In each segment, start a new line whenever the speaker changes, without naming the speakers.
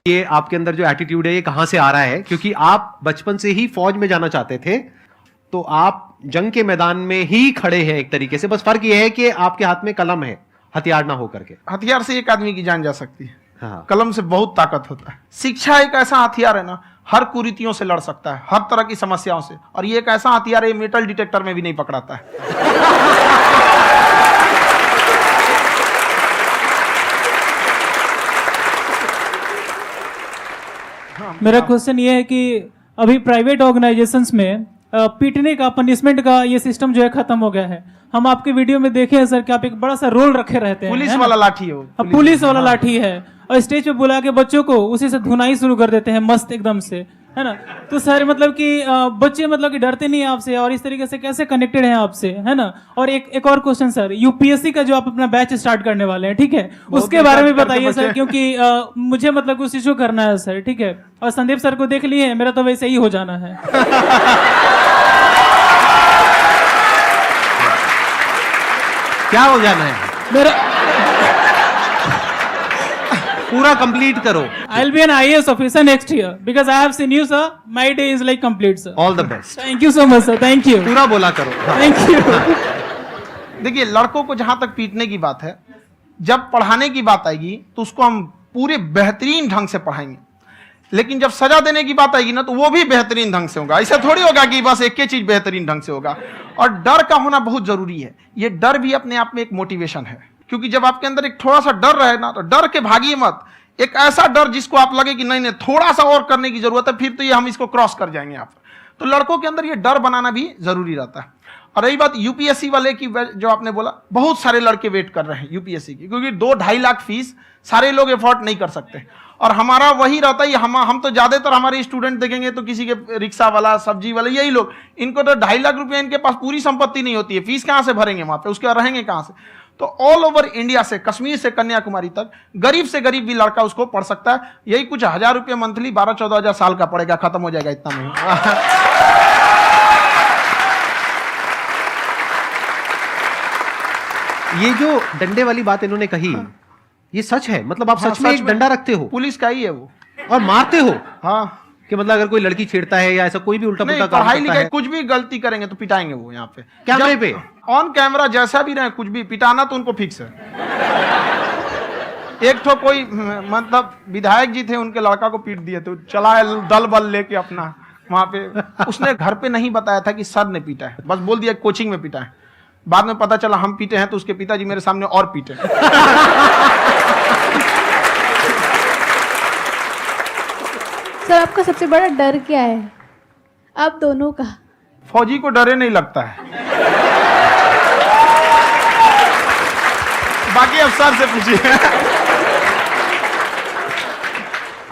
ये आपके अंदर जो एटीट्यूड है ये कहां से आ रहा है, क्योंकि आप बचपन से ही फौज में जाना चाहते थे, तो आप जंग के मैदान में ही खड़े हैं एक तरीके से। बस फर्क ये है कि आपके हाथ में कलम है, हथियार ना हो करके।
हथियार से एक आदमी की जान जा सकती है,
हाँ।
कलम से बहुत ताकत होता है। शिक्षा एक ऐसा हथियार है ना, हर कुरीतियों से लड़ सकता है, हर तरह की समस्याओं से। और ये एक ऐसा हथियार है, मेटल डिटेक्टर में भी नहीं पकड़ाता है।
मेरा क्वेश्चन ये है कि अभी प्राइवेट ऑर्गेनाइजेशंस में पीटने का, पनिशमेंट का ये सिस्टम जो है खत्म हो गया है। हम आपके वीडियो में देखे हैं सर कि आप एक बड़ा सा रोल रखे रहते हैं,
पुलिस वाला लाठी है वो,
पुलिस वाला लाठी है, और स्टेज पे बुला के बच्चों को उसी से धुनाई शुरू कर देते हैं मस्त एकदम से, है ना। तो सर मतलब कि बच्चे मतलब कि डरते नहीं हैं आपसे, और इस तरीके से कैसे कनेक्टेड हैं आपसे, है ना। और एक और क्वेश्चन सर, यूपीएससी का जो आप अपना बैच स्टार्ट करने वाले हैं, ठीक है, उसके बारे में बताइए सर, क्योंकि मुझे मतलब कुछ इशू करना है सर, ठीक है। और संदीप सर को देख लिए, मेरा तो वैसे ही हो जाना है।
क्या हो जाना है?
मेरा
पूरा कंप्लीट करो।
I'll be an IAS officer next year because I have seen you, sir. My day is like complete, sir.
All the best.
Thank you so much, sir. Thank you.
पूरा बोला करो।
Thank you.
देखिए, लड़कों को जहां तक पीटने की बात है, जब पढ़ाने की बात आएगी तो उसको हम पूरे बेहतरीन ढंग से पढ़ाएंगे। लेकिन जब सजा देने की बात आएगी ना, तो वो भी बेहतरीन ढंग से होगा। ऐसा थोड़ी होगा कि बस एक ही चीज बेहतरीन ढंग से होगा। और डर का होना बहुत जरूरी है। ये डर भी अपने आप में एक मोटिवेशन है, क्योंकि जब आपके अंदर एक थोड़ा सा डर रहे ना, तो डर के भागिए मत। एक ऐसा डर जिसको आप लगे कि नहीं नहीं थोड़ा सा और करने की जरूरत है, फिर तो ये हम इसको क्रॉस कर जाएंगे आप। तो लड़कों के अंदर ये डर बनाना भी जरूरी रहता है। और रही बात यूपीएससी वाले की, जो आपने बोला, बहुत सारे लड़के वेट कर रहे हैं यूपीएससी की, क्योंकि 2-2.5 लाख फीस सारे लोग एफोर्ड नहीं कर सकते। और हमारा वही रहता है, हम तो ज्यादातर हमारे स्टूडेंट देखेंगे तो किसी के रिक्शा वाला, सब्जी वाला, यही लोग, इनको तो 2.5 लाख रुपया, इनके पास पूरी संपत्ति नहीं होती है, फीस कहां से भरेंगे वहां पे, उसके बाद रहेंगे कहां से। तो ऑल ओवर इंडिया से, कश्मीर से कन्याकुमारी तक, गरीब से गरीब भी लड़का उसको पढ़ सकता है। यही कुछ 1000 रुपये मंथली, 12-14 हजार साल का पड़ेगा, खत्म हो जाएगा इतना में।
ये जो डंडे वाली बात इन्होंने कही, ये सच है? मतलब आप सच में एक डंडा रखते हो?
पुलिस का ही है वो।
और मारते हो?
हाँ,
कि मतलब अगर कोई लड़की छेड़ता है या ऐसा कोई भी उल्टा पुल्टा काम
पढ़ाई
करता
लिखाई
है,
कुछ भी गलती करेंगे तो पिटाएंगे वो। यहाँ पे
कैमरे पे
ऑन कैमरा जैसा भी रहे, कुछ भी पिटाना तो उनको फिक्स है। एक तो कोई मतलब विधायक जी थे, उनके लड़का को पीट दिए, तो चला दल बल लेके अपना वहां पे। उसने घर पे नहीं बताया था कि सर ने पीटा है, बस बोल दिया कोचिंग में पीटा है। बाद में पता चला हम पीटे हैं, तो उसके पिताजी मेरे सामने और पीटे।
सर, आपका सबसे बड़ा डर क्या है आप दोनों का?
फौजी को डरे नहीं लगता है, बाकी अफसर से पूछिए।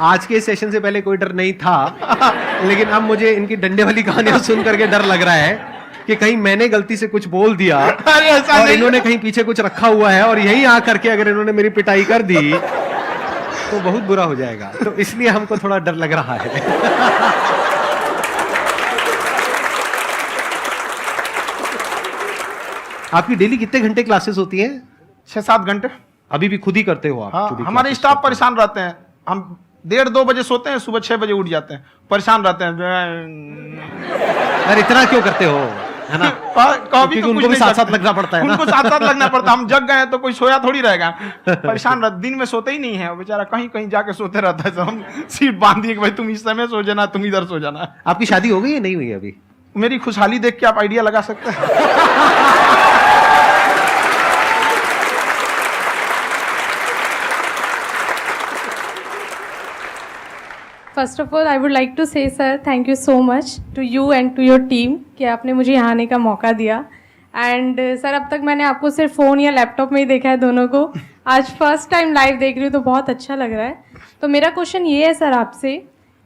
आज के सेशन से पहले कोई डर नहीं था, लेकिन अब मुझे इनकी डंडे वाली कहानियां सुन करके डर लग रहा है कि कहीं मैंने गलती से कुछ बोल दिया और इन्होंने कहीं पीछे कुछ रखा हुआ है, और यही आ करके अगर इन्होंने मेरी पिटाई कर दी तो बहुत बुरा हो जाएगा। तो इसलिए हमको थोड़ा डर लग रहा है। आपकी डेली कितने घंटे क्लासेस होती हैं?
6-7 घंटे।
अभी भी खुद ही करते हो आप?
हाँ, हमारे स्टाफ परेशान रहते हैं। हम 1:30-2 बजे सोते हैं, सुबह 6 बजे उठ जाते हैं, परेशान रहते हैं।
अरे इतना क्यों करते हो, है ना?
कभी तो
उनको भी साथ साथ लगना पड़ता है ना?
उनको साथ साथ लगना पड़ता है। हम जग गए तो कोई सोया थोड़ी रहेगा, परेशान रह, दिन में सोते ही नहीं है बेचारा, कहीं कहीं जाके सोते रहता है। तो हम सीट बांध दिए कि भाई तुम इस समय सो जाना, तुम इधर सो जाना।
आपकी शादी हो गई है? नहीं हुई अभी?
मेरी खुशहाली देख के आप आइडिया लगा सकते हैं।
First of all I would like to say sir thank you so much to you and to your team कि आपने मुझे यहाँ आने का मौका दिया। एंड सर अब तक मैंने आपको सिर्फ फ़ोन या लैपटॉप में ही देखा है दोनों को, आज फर्स्ट टाइम लाइव देख रही हूँ तो बहुत अच्छा लग रहा है। तो मेरा क्वेश्चन ये है सर आपसे,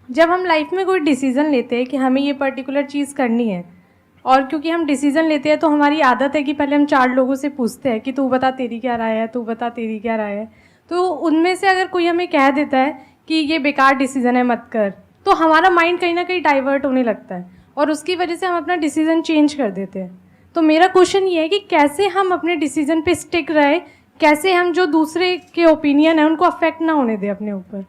जब हम लाइफ में कोई डिसीज़न लेते हैं कि हमें ये पर्टिकुलर चीज़ करनी है, और क्योंकि हम डिसीज़न लेते हैं तो हमारी आदत है कि पहले हम 4 लोगों से पूछते हैं कि तू बता तेरी क्या राय है, तू बता तेरी क्या राय है। तो उनमें से अगर कोई हमें कह देता है कि ये बेकार डिसीज़न है मत कर, तो हमारा माइंड कहीं ना कहीं डाइवर्ट होने लगता है और उसकी वजह से हम अपना डिसीज़न चेंज कर देते हैं। तो मेरा क्वेश्चन ये है कि कैसे हम अपने डिसीज़न पे स्टिक रहे, कैसे हम जो दूसरे के ओपिनियन है उनको अफेक्ट ना होने दें अपने ऊपर।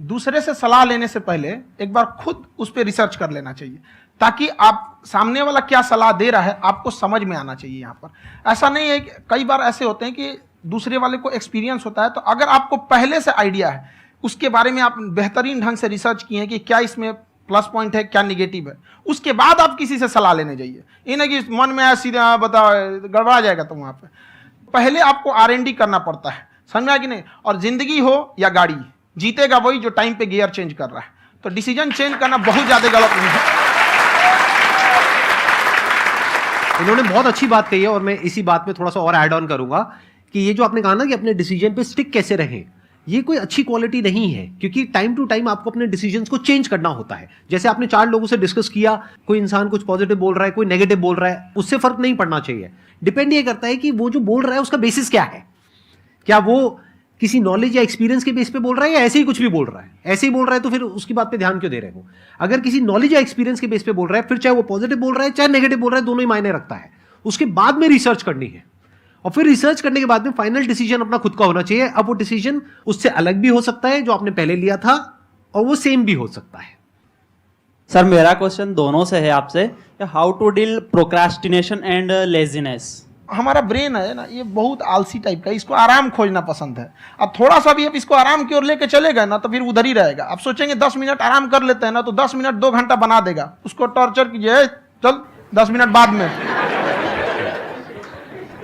दूसरे से सलाह लेने से पहले एक बार खुद उस पर रिसर्च कर लेना चाहिए, ताकि आप सामने वाला क्या सलाह दे रहा है आपको समझ में आना चाहिए। यहाँ पर ऐसा नहीं है कि कई बार ऐसे होते हैं कि दूसरे वाले को एक्सपीरियंस होता है, तो अगर आपको पहले से आइडिया है, उसके बारे में आप बेहतरीन ढंग से रिसर्च किए हैं कि क्या इसमें प्लस पॉइंट है, क्या निगेटिव है, उसके बाद आप किसी से सलाह लेने जाइए। ये नहीं कि मन में आया सीधा बताओ, गड़बड़ा जाएगा। तो वहाँ पे पहले आपको R&D करना पड़ता है, समझ में आया कि नहीं। और जिंदगी हो या गाड़ी, जीतेगा वही जो टाइम पे गियर चेंज कर रहा है। तो डिसीजन चेंज करना बहुत ज्यादा गलत नहीं है।
इन्होंने बहुत अच्छी बात कही है, और मैं इसी बात में थोड़ा सा और ऐड ऑन करूंगा कि ये जो आपने कहा ना कि अपने डिसीजन पे स्टिक कैसे रहें, ये कोई अच्छी क्वालिटी नहीं है, क्योंकि टाइम टू टाइम आपको अपने डिसीजंस को चेंज करना होता है। जैसे आपने 4 लोगों से डिस्कस किया, कोई इंसान कुछ पॉजिटिव बोल रहा है, कोई नेगेटिव बोल रहा है, उससे फर्क नहीं पड़ना चाहिए। डिपेंड ये करता है कि वो जो बोल रहा है उसका बेसिस क्या है। क्या वो किसी नॉलेज या एक्सपीरियंस के बेस पे बोल रहा है, या ऐसे ही कुछ भी बोल रहा है? ऐसे ही बोल रहा है तो फिर उसकी बात पे ध्यान क्यों दे रहे हो? अगर किसी नॉलेज या एक्सपीरियंस के बेस पे बोल रहा है, फिर चाहे वो पॉजिटिव बोल रहा है चाहे नेगेटिव बोल रहा है, दोनों ही मायने रखता है। उसके बाद में रिसर्च करनी है, और फिर रिसर्च करने के बाद में फाइनल डिसीजन अपना खुद का होना चाहिए। अब वो डिसीजन उससे अलग भी हो सकता है जो आपने पहले लिया था, और वो सेम भी हो सकता है।
सर मेरा क्वेश्चन दोनों से है आपसे, how to deal procrastination and laziness.
हमारा ब्रेन है ना, ये बहुत आलसी टाइप का, इसको आराम खोजना पसंद है। अब थोड़ा सा भी अब इसको आराम की ओर लेके चले गए ना, तो फिर उधर ही रहेगा। आप सोचेंगे 10 मिनट आराम कर लेते हैं ना, तो 10 मिनट 2 घंटा बना देगा। उसको टॉर्चर कीजिए, चल 10 मिनट बाद में।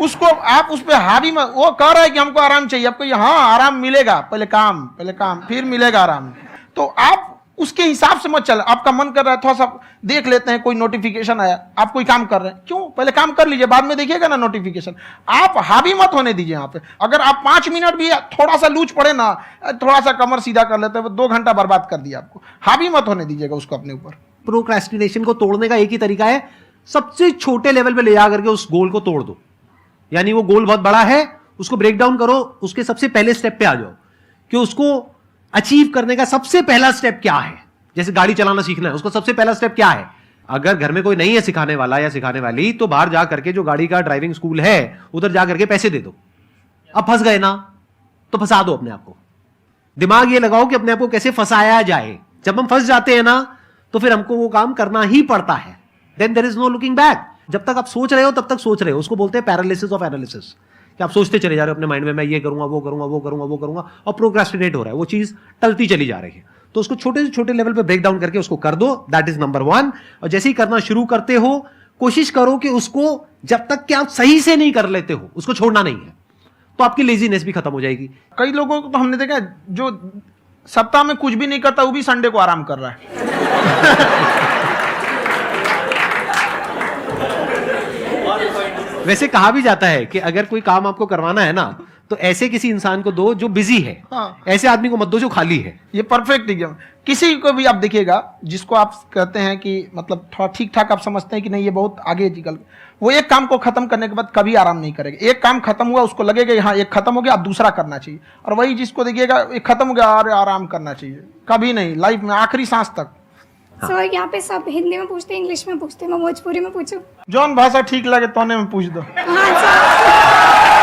उसको आप उस पर हावी में, वो कह रहा है कि हमको आराम चाहिए, आपको हाँ आराम मिलेगा, पहले काम फिर मिलेगा आराम। तो आप उसके हिसाब से मत चल। आपका मन कर रहा है थोड़ा सा देख लेते हैं, कोई नोटिफिकेशन आया, आप कोई काम कर रहे हैं, क्यों पहले काम कर लीजिए, बाद में देखिएगा ना नोटिफिकेशन। आप हावी मत होने दीजिए यहाँ पे। अगर आप 5 मिनट भी थोड़ा सा लूज पड़े ना, थोड़ा सा कमर सीधा कर लेते हैं, 2 घंटा बर्बाद कर दिया आपको। हावी मत होने दीजिएगा उसको अपने ऊपर।
प्रोक्रेस्टिनेशन को तोड़ने का एक ही तरीका है, सबसे छोटे लेवल पे ले जा करके उस गोल को तोड़ दो। यानी वो गोल बहुत बड़ा है, उसको ब्रेक डाउन करो, उसके सबसे पहले स्टेप पे आ जाओ कि उसको अचीव करने का सबसे पहला स्टेप क्या है। जैसे गाड़ी चलाना सीखना है, उसको सबसे पहला स्टेप क्या है। अगर घर में कोई नहीं है सिखाने वाला या सिखाने वाली, तो बाहर जा करके जो गाड़ी का ड्राइविंग स्कूल है उधर जा करके पैसे दे दो। अब फंस गए ना, तो फंसा दो अपने आप को। दिमाग ये लगाओ कि अपने आप को कैसे फंसाया जाए। जब हम फंस जाते हैं ना, तो फिर हमको वो काम करना ही पड़ता है। Then there is no looking back. जब तक आप सोच रहे हो तब तक सोच रहे हो, उसको बोलते हैं पैरालिसिस ऑफ एनालिसिस, कि आप सोचते चले जा रहे हो अपने माइंड में, मैं ये करूंगा वो करूंगा वो करूंगा वो करूंगा, और प्रोक्रेस्टिनेट हो रहा है, वो चीज टलती चली जा रही है। तो उसको छोटे से छोटे लेवल पे ब्रेक डाउन करके उसको कर दो, दैट इज नंबर 1। और जैसे ही करना शुरू करते हो, कोशिश करो कि उसको जब तक कि आप सही से नहीं कर लेते हो, उसको छोड़ना नहीं है, तो आपकी लेजीनेस भी खत्म हो जाएगी।
कई लोगों को तो हमने देखा जो सप्ताह में कुछ भी नहीं करता, वो भी संडे को आराम कर रहा है।
वैसे कहा भी जाता है कि अगर कोई काम आपको करवाना है ना, तो ऐसे किसी इंसान को दो जो बिजी है।
हाँ।
ऐसे आदमी को मत दो जो खाली है।
ये परफेक्ट एग्जाम। किसी को भी आप देखिएगा जिसको आप कहते हैं कि मतलब थोड़ा ठीक ठाक आप समझते हैं कि नहीं ये बहुत आगे निकल, वो एक काम को खत्म करने के बाद कभी आराम नहीं करेगा। एक काम खत्म हुआ उसको लगेगा हाँ एक खत्म हो गया, अब दूसरा करना चाहिए। और वही जिसको देखिएगा एक खत्म हो गया, अरे आराम करना चाहिए, कभी नहीं, लाइफ में आखिरी सांस तक।
सर यहाँ पे सब हिंदी में पूछते हैं, इंग्लिश में पूछते हैं, मैं भोजपुरी में पूछूं?
जौन भाषा ठीक लगे तोने में पूछ दो।
हाँ सर।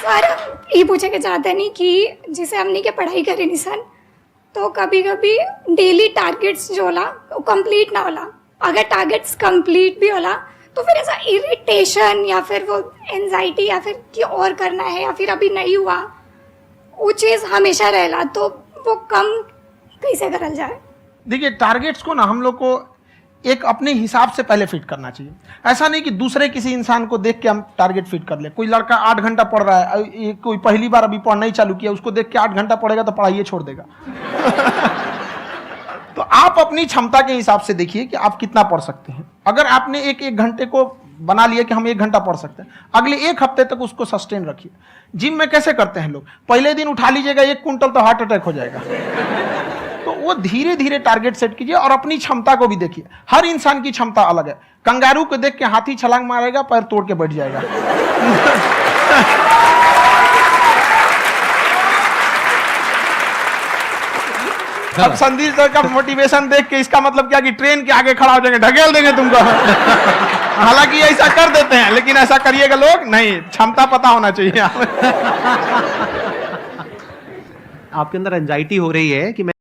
सर ये पूछे के चाहते नहीं कि जैसे हमने के पढ़ाई करी निशान, तो कभी कभी डेली टारगेट्स जो होला वो कंप्लीट ना होला। अगर टारगेट्स कंप्लीट भी होला तो फिर ऐसा इरिटेशन या फिर वो एंजाइटी या फिर कि और करना है या फिर अभी नहीं हुआ, वो चीज़ हमेशा रहेला। तो वो कम कैसे करल जाए?
देखिए टारगेट्स को ना हम लोग को एक अपने हिसाब से पहले फिट करना चाहिए। ऐसा नहीं कि दूसरे किसी इंसान को देख के हम टारगेट फिट कर ले। कोई लड़का 8 घंटा पढ़ रहा है, कोई पहली बार अभी पढ़ना ही चालू किया, उसको देख के 8 घंटा पढ़ेगा तो पढ़ाई छोड़ देगा। तो आप अपनी क्षमता के हिसाब से देखिए कि आप कितना पढ़ सकते हैं। अगर आपने एक घंटे को बना लिया कि हम 1 घंटा पढ़ सकते हैं, अगले 1 हफ्ते तक उसको सस्टेन रखिए। जिम में कैसे करते हैं लोग, पहले दिन उठा लीजिएगा 1 क्विंटल तो हार्ट अटैक हो जाएगा। तो वो धीरे धीरे टारगेट सेट कीजिए और अपनी क्षमता को भी देखिए। हर इंसान की क्षमता अलग है। कंगारू को देख के हाथी छलांग मारेगा, पैर तोड़ के बैठ जाएगा। अब संदीप सर का मोटिवेशन देख के इसका मतलब क्या कि ट्रेन के आगे खड़ा हो जाएंगे, ढकेल देंगे तुमको। हालांकि ऐसा कर देते हैं, लेकिन ऐसा करिएगा लोग नहीं, क्षमता पता होना चाहिए।
आपके अंदर एंजाइटी हो रही है कि मैं